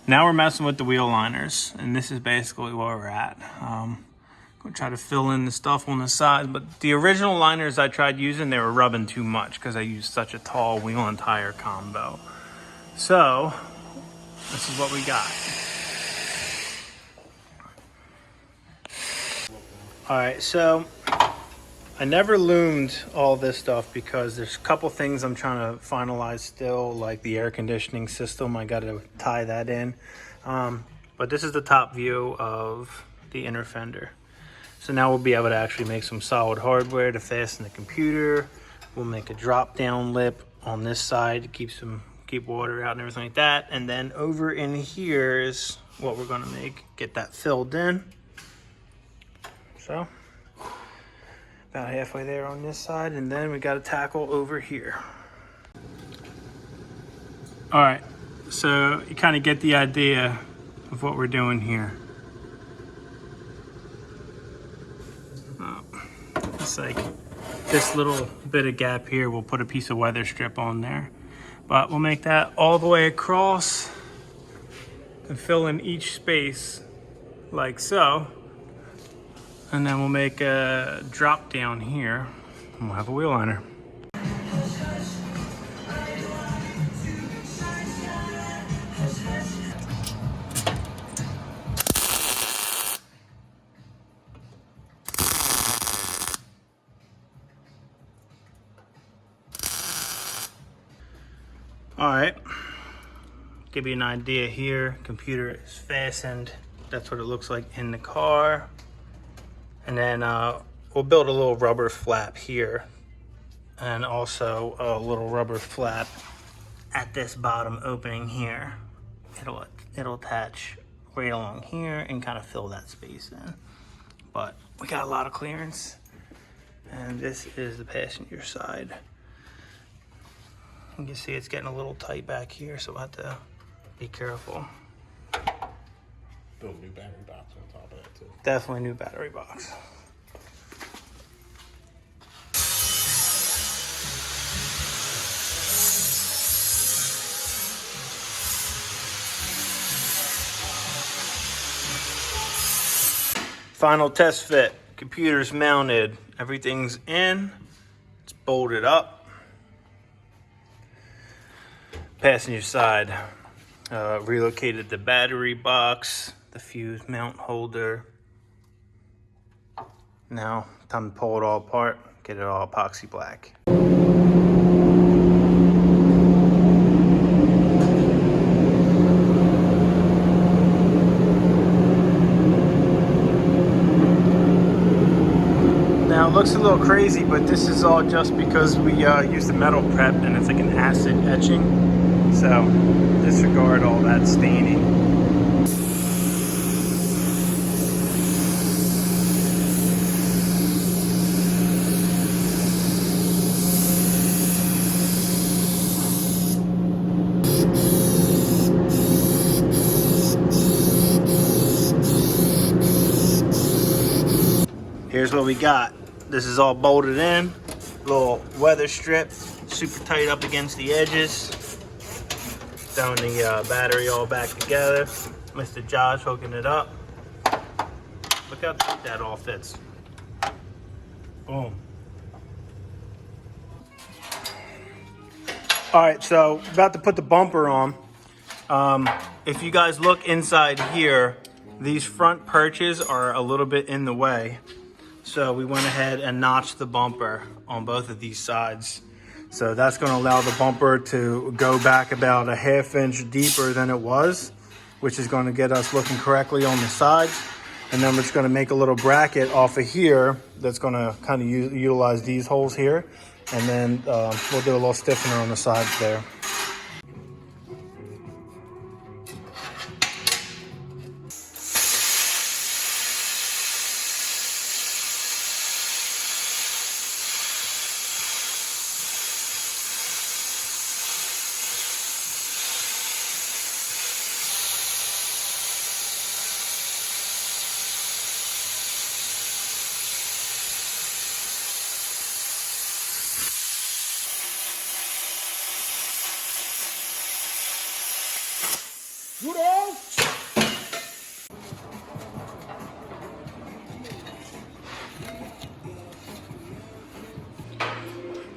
Now we're messing with the wheel liners, and this is basically where we're at. Gonna try to fill in the stuff on the side, but the original liners I tried using, they were rubbing too much because I used such a tall wheel and tire combo. So this is what we got. All right, so I never loomed all this stuff because there's a couple things I'm trying to finalize still, like the air conditioning system. I got to tie that in. But this is the top view of the inner fender. So now we'll be able to actually make some solid hardware to fasten the computer. We'll make a drop down lip on this side to keep water out and everything like that. And then over in here is what we're gonna get that filled in. So about halfway there on this side, and then we got to tackle over here. All right, so you kind of get the idea of what we're doing here. It's like this little bit of gap here, we'll put a piece of weather strip on there, but we'll make that all the way across and fill in each space like so. And then we'll make a drop down here and we'll have a wheel liner. All right, give you an idea here. Computer is fastened. That's what it looks like in the car. And then we'll build a little rubber flap here, and also a little rubber flap at this bottom opening here. It'll attach right along here and kind of fill that space in. But we got a lot of clearance, and this is the passenger side. You can see it's getting a little tight back here, so we'll have to be careful. Build a new battery box on top of that too. Definitely new battery box. Final test fit. Computer's mounted. Everything's in. It's bolted up. Passenger side. Relocated the battery box, the fuse mount holder. Now, time to pull it all apart, get it all epoxy black. Now, it looks a little crazy, but this is all just because we use the metal prep and it's like an acid etching. So disregard all that staining. Here's what we got. This is all bolted in. Little weather strip, super tight up against the edges. Throwing the battery all back together. Mr. Josh hooking it up. Look how tight that all fits. Boom. All right, so about to put the bumper on. If you guys look inside here, these front perches are a little bit in the way. So we went ahead and notched the bumper on both of these sides. So that's going to allow the bumper to go back about a ½ inch deeper than it was, which is going to get us looking correctly on the sides. And then we're just going to make a little bracket off of here that's going to kind of utilize these holes here. And then we'll do a little stiffener on the sides there.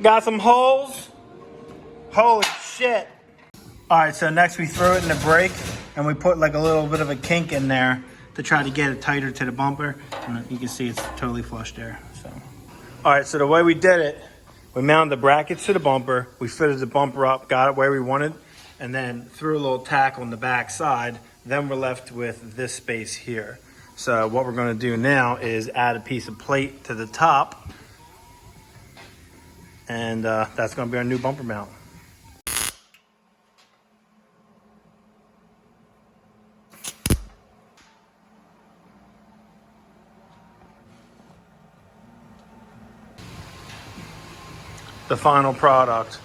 Got some holes. Holy shit. All right, so next we throw it in the brake and we put like a little bit of a kink in there to try to get it tighter to the bumper. And you can see it's totally flush there, so. All right, so the way we did it, we mounted the brackets to the bumper, we fitted the bumper up, got it where we wanted, and then threw a little tack on the back side. Then we're left with this space here. So what we're gonna do now is add a piece of plate to the top, and that's gonna be our new bumper mount. The final product,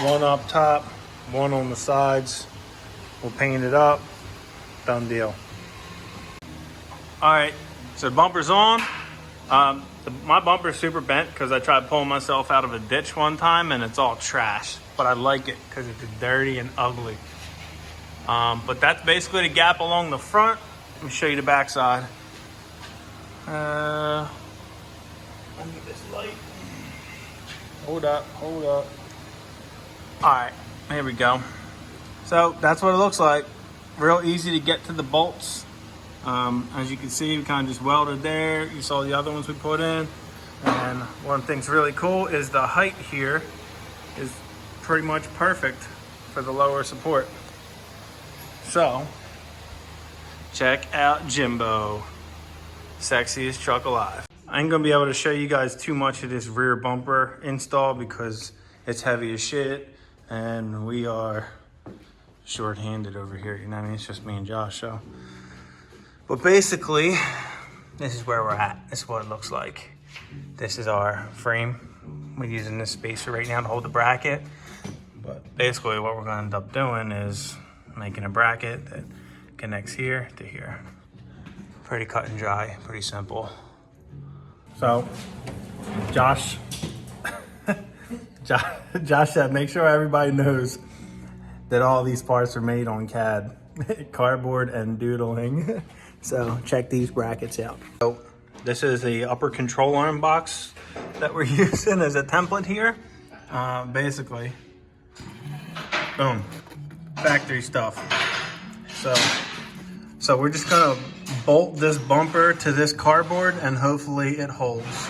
one up top, one on the sides. We'll paint it up, done deal. All right, so the bumper's on. My bumper's super bent because I tried pulling myself out of a ditch one time and it's all trash, but I like it because it's dirty and ugly. But that's basically the gap along the front. Let me show you the back side. Let me get this light. Hold up. All right, here we go. So that's what it looks like. Real easy to get to the bolts. As you can see, we kind of just welded there. You saw the other ones we put in. And one thing's really cool is the height here is pretty much perfect for the lower support. So, check out Jimbo. Sexiest truck alive. I ain't gonna be able to show you guys too much of this rear bumper install because it's heavy as shit and we are short-handed over here. You know what I mean? It's just me and Josh, so. But basically, this is where we're at. This is what it looks like. This is our frame. We're using this spacer right now to hold the bracket. But basically what we're gonna end up doing is making a bracket that connects here to here. Pretty cut and dry, pretty simple. So, Josh said, make sure everybody knows that all these parts are made on CAD, cardboard and doodling. So check these brackets out. So this is the upper control arm box that we're using as a template here. Basically, boom, factory stuff. So we're just gonna bolt this bumper to this cardboard and hopefully it holds.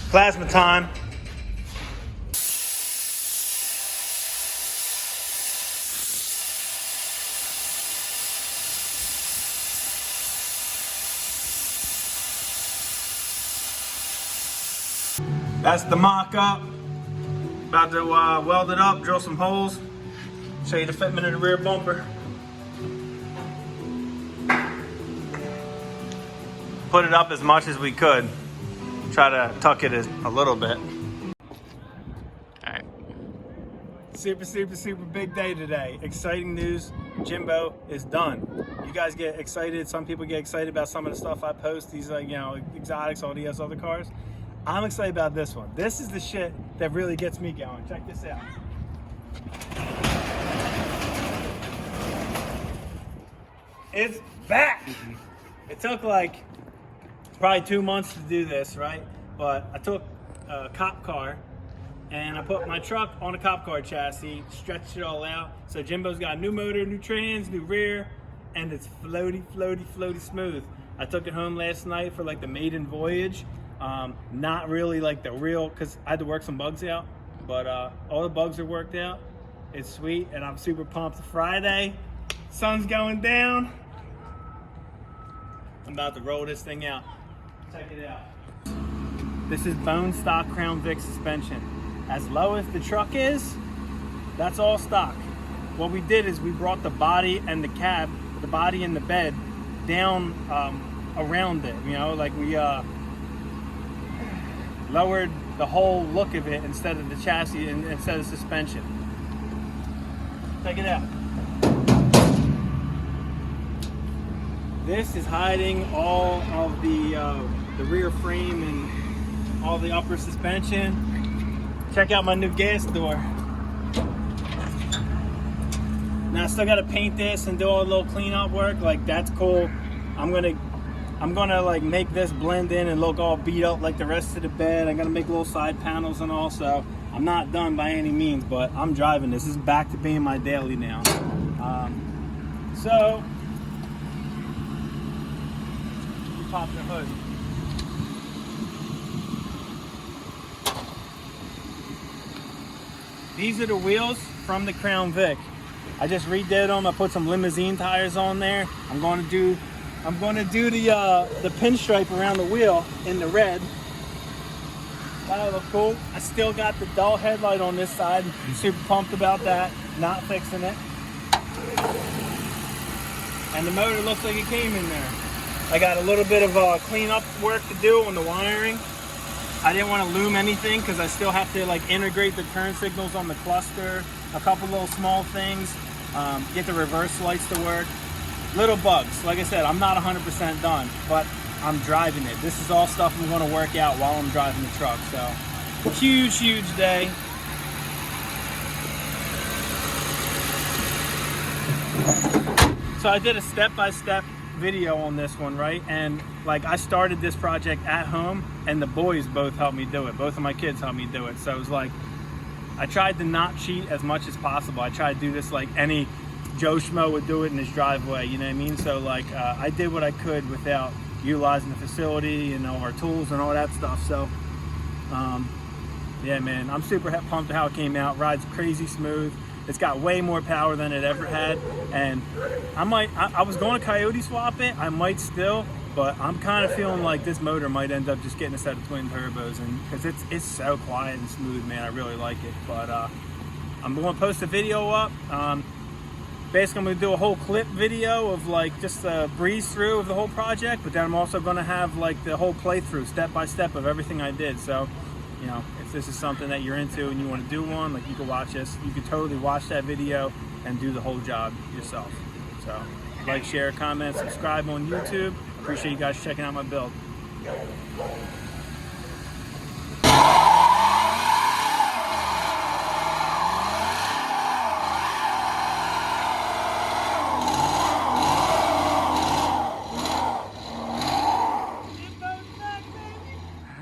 Plasma time. That's the mock-up. About to weld it up, drill some holes. Show you the fitment of the rear bumper. Put it up as much as we could. Try to tuck it a little bit. All right. Super big day today. Exciting news. Jimbo is done. You guys get excited. Some people get excited about some of the stuff I post. These exotics, all these other cars. I'm excited about this one. This is the shit that really gets me going. Check this out. It's back. It took like probably 2 months to do this, right? But I took a cop car and I put my truck on a cop car chassis, stretched it all out. So Jimbo's got a new motor, new trans, new rear, and it's floaty smooth. I took it home last night for like the maiden voyage. Not really like the real, because I had to work some bugs out, but all the bugs are worked out. It's sweet, and I'm super pumped. Friday, sun's going down. I'm about to roll this thing out. Check it out. This is bone stock Crown Vic suspension. As low as the truck is, that's all stock. What we did is we brought the body and the cab, the body and the bed down around it. You know, like we lowered the whole look of it instead of the chassis and instead of suspension. Check it out. This is hiding all of the rear frame and all the upper suspension. Check out my new gas door. Now I still got to paint this and do all the little cleanup work. Like, that's cool. I'm gonna like make this blend in and look all beat up like the rest of the bed. I'm gonna make little side panels and all. So I'm not done by any means, but I'm driving this. This is back to being my daily now. So you pop the hood. These are the wheels from the Crown Vic. I just redid them. I put some limousine tires on there. I'm going to do the pinstripe around the wheel in the red. That'll look cool. I still got the dull headlight on this side. Super pumped about that. Not fixing it. And the motor looks like it came in there. I got a little bit of cleanup work to do on the wiring. I didn't want to loom anything because I still have to like integrate the turn signals on the cluster, a couple little small things, get the reverse lights to work. Little bugs. Like I said, I'm not 100% done, but I'm driving it. This is all stuff I'm going to work out while I'm driving the truck. So huge, huge day. So I did a step-by-step video on this one, right? And like, I started this project at home and the boys both helped me do it. Both of my kids helped me do it. So it was like, I tried to not cheat as much as possible. I tried to do this like any Joe Schmo would do it in his driveway, you know what I mean? So like, I did what I could without utilizing the facility, you know, our tools and all that stuff. So yeah, man, I'm super pumped how it came out. Rides crazy smooth. It's got way more power than it ever had, and I was going to coyote swap it. I might still, but I'm kind of feeling like this motor might end up just getting a set of twin turbos, and because it's so quiet and smooth, man, I really like it. But I'm going to post a video up. Basically, I'm going to do a whole clip video of like just a breeze through of the whole project, but then I'm also going to have like the whole playthrough, step by step, of everything I did. So, you know, if this is something that you're into and you want to do one, like, you can watch this. You could totally watch that video and do the whole job yourself. So, like, share, comment, subscribe on YouTube. Appreciate you guys checking out my build.